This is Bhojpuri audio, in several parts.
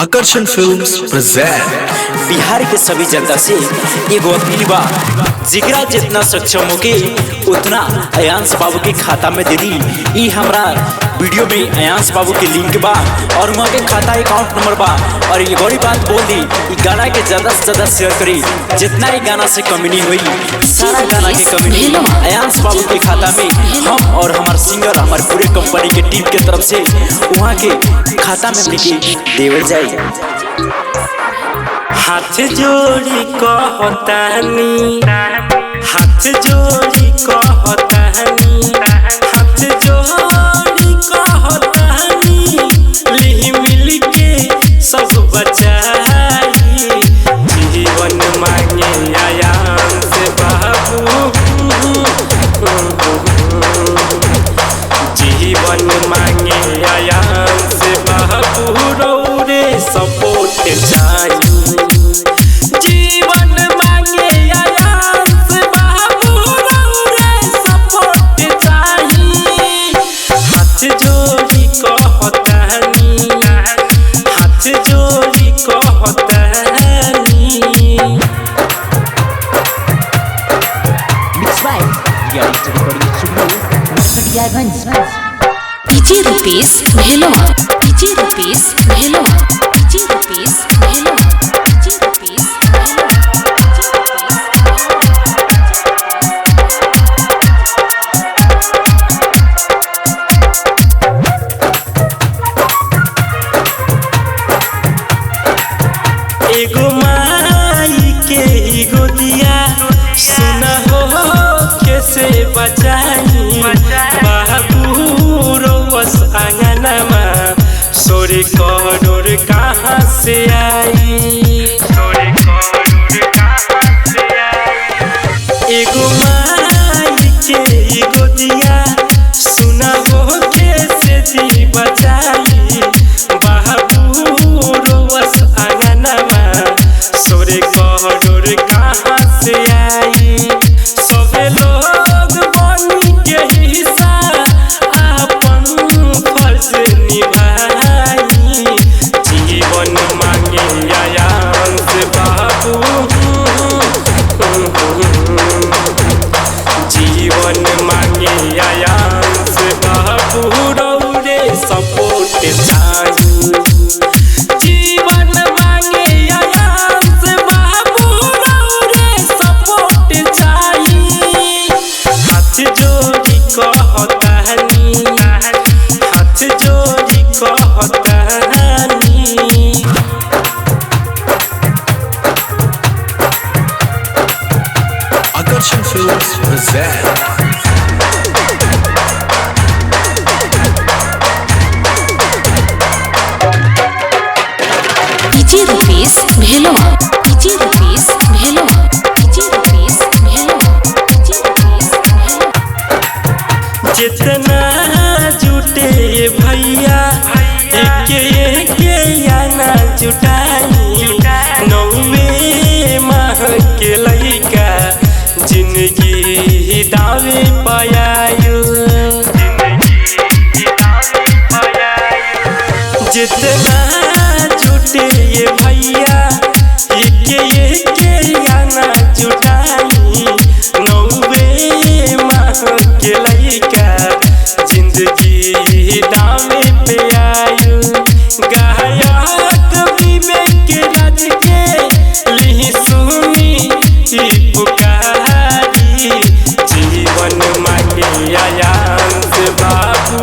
आकर्षण फिल्म्स प्रेजेंट। बिहार के सभी जनता से एगो अपील बा, जिगरा जितना सक्षम होके उतना अयांश बाबू के खाता में दे दी। ई हमरा वीडियो में अयांश बाबू के लिंक बा और वहाँ के खाता अकाउंट नंबर बा। और ये बड़ी बात बोल दी, ई गाना के ज्यादा से ज्यादा शेयर करी। जितना ही गाना से कमी नहीं हुई, सारा गाना के कमी अयांश बाबू के खाता में हम और हमारे सिंगर हमारे पूरे कंपनी के टीम के तरफ से वहाँ के खाता में लेके देवल जाए। हाथ जोड़ी कहतानी, हाथ जोड़ी कहतानी, हाथ जोड़ी कहतानी, लिहि मिल के सब बचाई। जीवन मांगे आयांश बाबू, जीवन मांगे आयांश बाबू, रौरे सपोर्ट चाहिए। जीवन मांगे आयांश बाबू, रौरे सपोर्ट चाहिए। हाथ जोड़ी कहतानी, हाथ जोड़ी कहतानी। PG Rupesh Bhelwa, PG Rupesh Bhelwa, PG Rupesh Bhelwa, PG Rupesh एगो माई के गोदिया सुना हो कैसे बचाई। बाबू रोवस आंगनमा, सोरे करोड़ कहाँ से आई, सोरे करोड़ कहाँ से आई। एगो माई के गोदिया सुना हो कैसे जी बचाई। बाबू रोवस आंगनमा, सोरे करोड़ कहाँ से आई। सबे लोग बनी के हिस्सा अपन फर्ज निभाई। जीवन मांगे आयांश बाबू, जीवन मांगे आयांश बाबू, रौरे सपोर्ट चाहिए। जीवन मांगे आयांश बाबू, रौरे सपोर्ट चाहिए। हाथ जोड़ी कहतानी, हाथ जोड़ी कहतानी। आकर्षण films present. PG Rupesh Bhelwa, PG Rupesh Bhelwa, PG Rupesh Bhelwa, PG Rupesh Bhelwa. जितना जुटे भैया एके एके आना जुटाई। नौवे माह के लइका जिंदगी दावे पायायु। जितना जुटे ये भैया एके एके आना जुटाई। नौवे माह के लइका जिंदगी दावे पे आयु। गायक विवेक राज के लिहि सुनी ई पुकारी। जीवन मांगे आयांश बाबू,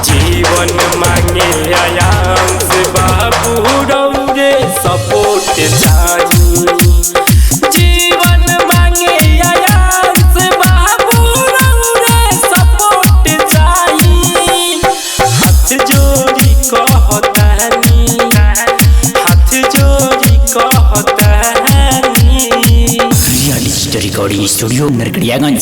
जीवन मांगे आयांश बाबू, रौरे सपोर्ट चाहिए। जीवन मांगे आयांश बाबू, रौरे सपोर्ट चाहिए। हाथ जोड़ी कहतानी, हाथ जोड़ी कहतानी। Real story recording studio Narkatiaganj.